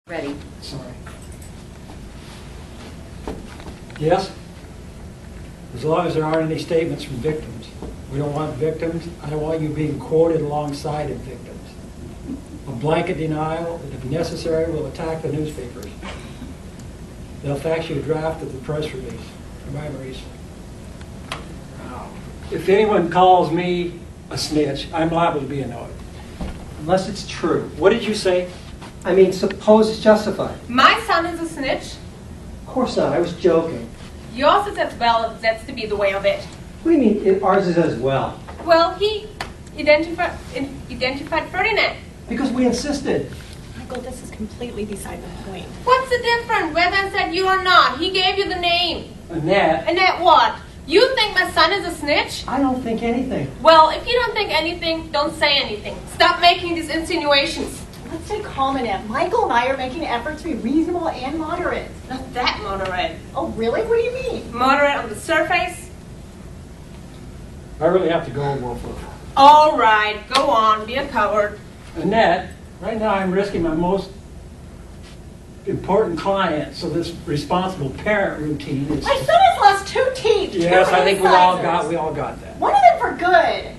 Ready. Sorry. Yes? As long as there aren't any statements from victims. We don't want victims. I don't want you being quoted alongside of victims. A blanket denial, and if necessary, we'll attack the newspapers. They'll fax you a draft of the press release. Memories. If anyone calls me a snitch, I'm liable to be annoyed. Unless it's true. What did you say? I mean, suppose it's justified. My son is a snitch. Of course not. I was joking. Yours is as well if that's to be the way of it. What do you mean ours is as well? Well, he identified Ferdinand. Because we insisted. Michael, this is completely beside the point. What's the difference whether I said you or not? He gave you the name. Annette. Annette what? You think my son is a snitch? I don't think anything. Well, if you don't think anything, don't say anything. Stop making these insinuations. Let's stay calm, Annette. Michael and I are making efforts to be reasonable and moderate. Not that moderate. Oh, really? What do you mean? Moderate on the surface? I really have to go, Wolford. All right, go on. Be a coward. Annette, right now I'm risking my most important client, so this responsible parent routine is... My son has lost 2 teeth. Yes, two I think we incisors. all got that. One of them for good.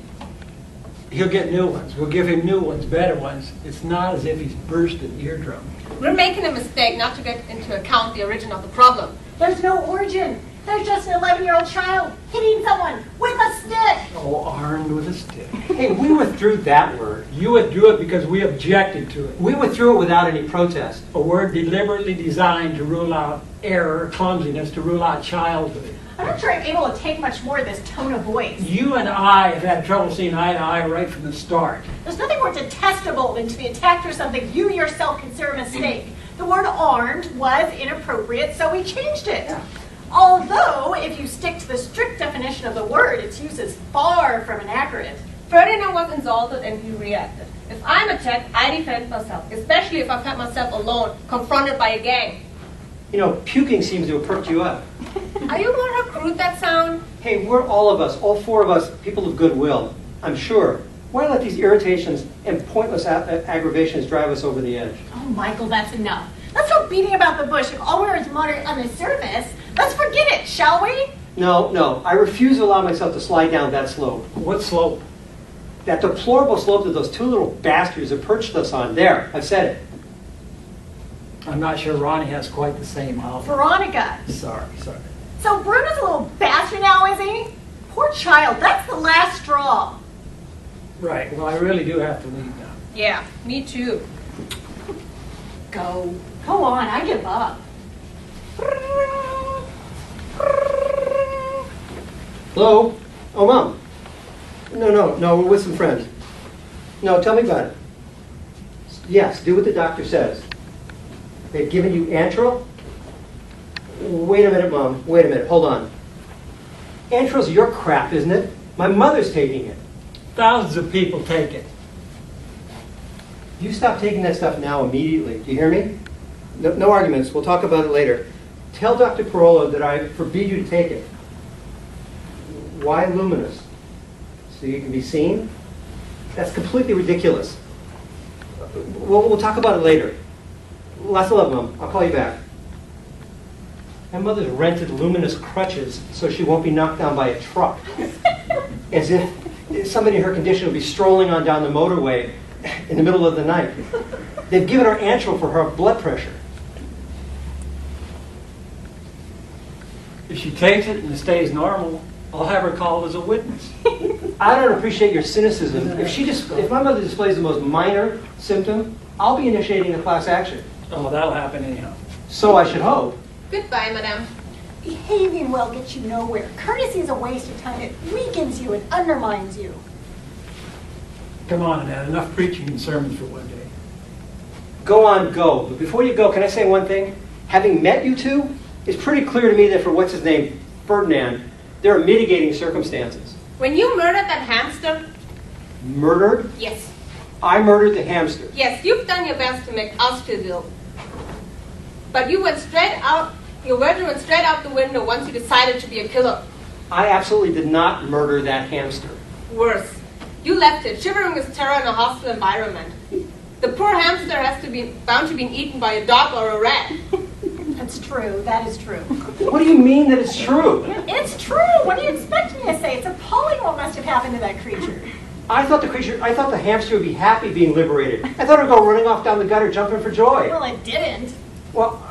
He'll get new ones. We'll give him new ones, better ones. It's not as if he's burst an eardrum. We're making a mistake not to get into account the origin of the problem. There's no origin. There's just an 11-year-old child hitting someone with a stick. Oh, armed with a stick. Hey, we withdrew that word. You withdrew it because we objected to it. We withdrew it without any protest. A word deliberately designed to rule out error, clumsiness, to rule out childhood. I'm not sure I'm able to take much more of this tone of voice. You and I have had trouble seeing eye to eye right from the start. There's nothing more detestable than to be attacked for something you yourself consider a mistake. The word armed was inappropriate, so we changed it. Yeah. Although, if you stick to the strict definition of the word, its use is far from inaccurate. Ferdinand was insulted and he reacted. If I'm attacked, I defend myself, especially if I find myself alone, confronted by a gang. You know, puking seems to have perked you up. Are you going to recruit that sound? Hey, we're all of us, all 4 of us, people of goodwill, I'm sure. Why let these irritations and pointless aggravations drive us over the edge? Oh, Michael, that's enough. Let's stop beating about the bush. If all we are is moderate on the surface, let's forget it, shall we? No, I refuse to allow myself to slide down that slope. What slope? That deplorable slope that those 2 little bastards have perched us on. There, I've said it. I'm not sure Ronnie has quite the same outfit. Veronica. Sorry. So Bruno's a little bastard now, is he? Poor child, that's the last straw. Right, well, I really do have to leave now. Yeah, me too. Go on, I give up. Hello? Oh, Mom. No, we're with some friends. No, tell me about it. Yes, do what the doctor says. They've given you Antril? Wait a minute, Mom. Wait a minute. Hold on. Antril's your crap, isn't it? My mother's taking it. Thousands of people take it. You stop taking that stuff now immediately. Do you hear me? No arguments. We'll talk about it later. Tell Dr. Parola that I forbid you to take it. Why luminous? So you can be seen? That's completely ridiculous. We'll talk about it later. Lots of love, Mom. I'll call you back. My mother's rented luminous crutches so she won't be knocked down by a truck. As if somebody in her condition would be strolling on down the motorway in the middle of the night. They've given her Antril for her blood pressure. If she takes it and it stays normal, I'll have her called as a witness. I don't appreciate your cynicism. If my mother displays the most minor symptom, I'll be initiating a class action. Oh, that'll happen anyhow. So I should hope. Goodbye, madame. Behaving well gets you nowhere. Courtesy is a waste of time. It weakens you. It undermines you. Come on, Annette. Enough preaching and sermons for one day. Go on, go. But before you go, can I say one thing? Having met you 2, it's pretty clear to me that for what's-his-name, Ferdinand, there are mitigating circumstances. When you murdered that hamster... Murdered? Yes. I murdered the hamster. Yes, you've done your best to make us feel guilty. But you went straight out... Your murder went straight out the window once you decided to be a killer. I absolutely did not murder that hamster. Worse. You left it, shivering with terror in a hostile environment. The poor hamster has to be bound to be eaten by a dog or a rat. That's true. That is true. What do you mean that it's true? It's true. What do you expect me to say? It's appalling what must have happened to that creature. I thought the hamster would be happy being liberated. I thought it would go running off down the gutter jumping for joy. Well, it didn't. Well,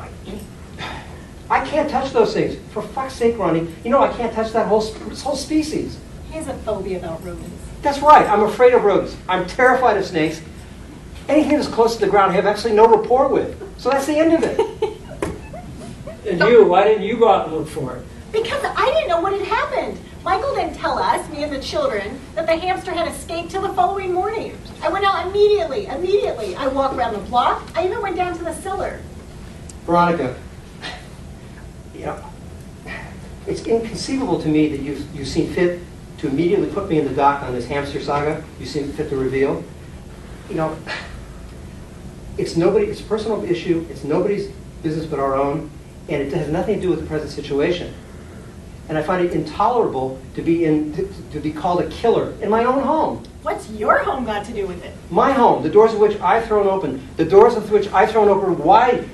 I can't touch those things. For fuck's sake, Ronnie, you know I can't touch that whole species. He has a phobia about rodents. That's right. I'm afraid of rodents. I'm terrified of snakes. Anything that's close to the ground I have absolutely no rapport with. So that's the end of it. And you, why didn't you go out and look for it? Because I didn't know what had happened. Michael didn't tell us, me and the children, that the hamster had escaped till the following morning. I went out immediately. I walked around the block. I even went down to the cellar. Veronica, you know, it's inconceivable to me that you've seen fit to immediately put me in the dock on this hamster saga. You seem fit to reveal. You know, it's a personal issue. It's nobody's business but our own, and it has nothing to do with the present situation. And I find it intolerable to be called a killer in my own home. What's your home got to do with it? My home, the doors of which I've thrown open, the doors of which I've thrown open wide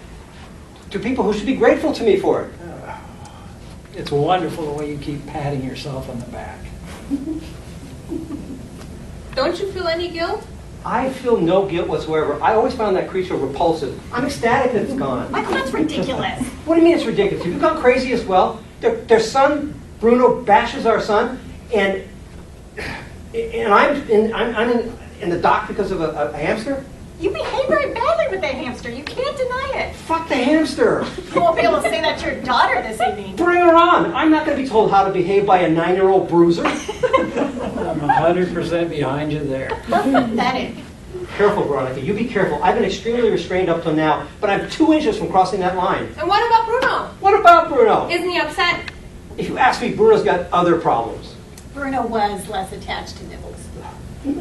to people who should be grateful to me for it. It's wonderful the way you keep patting yourself on the back. Don't you feel any guilt? I feel no guilt whatsoever. I always found that creature repulsive. I'm ecstatic that it's gone. Michael, that's ridiculous. What do you mean it's ridiculous? Have you gone crazy as well? Their son, Bruno, bashes our son, and I'm in the dock because of a hamster? You behave very badly with that hamster. You can't deny it. Fuck the hamster. You won't be able to say that to your daughter this evening. Bring her on. I'm not going to be told how to behave by a 9-year-old bruiser. I'm 100% behind you there. How pathetic. Careful, Veronica. You be careful. I've been extremely restrained up till now, but I'm 2 inches from crossing that line. And what about Bruno? What about Bruno? Isn't he upset? If you ask me, Bruno's got other problems. Bruno was less attached to Nibbles.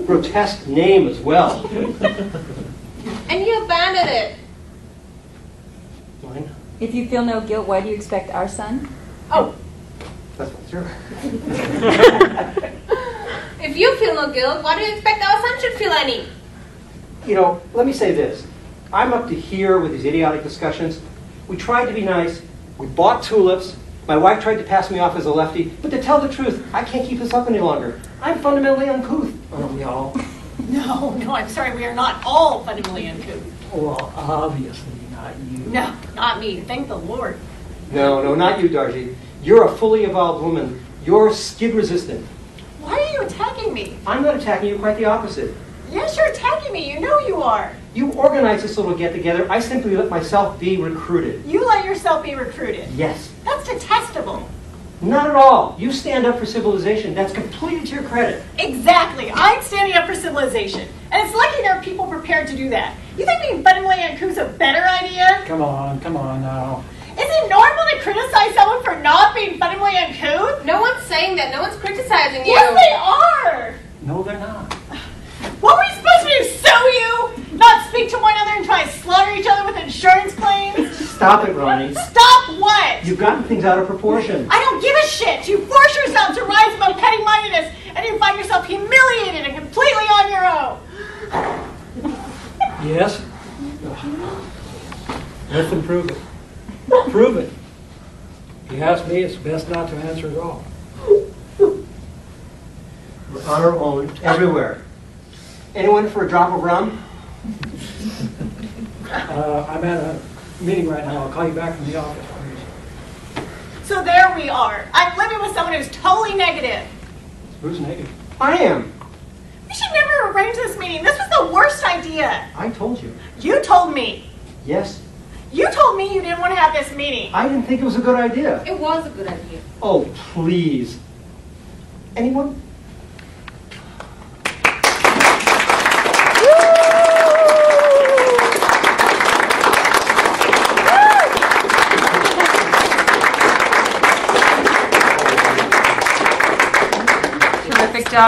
Grotesque name as well. And you abandoned it. Mine? If you feel no guilt, why do you expect our son? Oh, That's what's true. if you feel no guilt, why do you expect our son should feel any? You know, let me say this. I'm up to here with these idiotic discussions. We tried to be nice. We bought tulips. My wife tried to pass me off as a lefty. But to tell the truth, I can't keep this up any longer. I'm fundamentally uncouth. Aren't we all? No, I'm sorry. We are not all fundamentally uncouth. Well, obviously not you. No, not me. Thank the Lord. No, not you, Darcy. You're a fully evolved woman. You're skid resistant. Why are you attacking me? I'm not attacking you, quite the opposite. Yes, you're attacking me. You know you are. You organized this little get-together. I simply let myself be recruited. You let yourself be recruited. Yes. That's detestable. Not at all. You stand up for civilization. That's completely to your credit. Exactly. I'm standing up for civilization. And it's lucky there are people prepared to do that. You think being fundamentally uncouth is a better idea? Come on now. Is it normal to criticize someone for not being fundamentally uncouth? No one's saying that. No one's criticizing you. Yes, they are. No, they're not. What were we supposed to do? Sue you? Not speak to one another and try to slaughter each other with insurance claims? Stop it, Ronnie. Stop what? You've gotten things out of proportion. I don't give a shit. You force yourself to rise above petty-mindedness, and you find yourself humiliated and completely on your own. Yes? Let them prove it. Prove it. If you ask me, it's best not to answer at all. We're on our own everywhere. Anyone for a drop of rum? I'm at a meeting right now. I'll call you back from the office, please. So there we are. I'm living with someone who's totally negative. Who's negative? I am. We should never arrange this meeting. This was the worst idea. I told you. You told me. Yes. You told me you didn't want to have this meeting. I didn't think it was a good idea. It was a good idea. Oh, please. Anyone?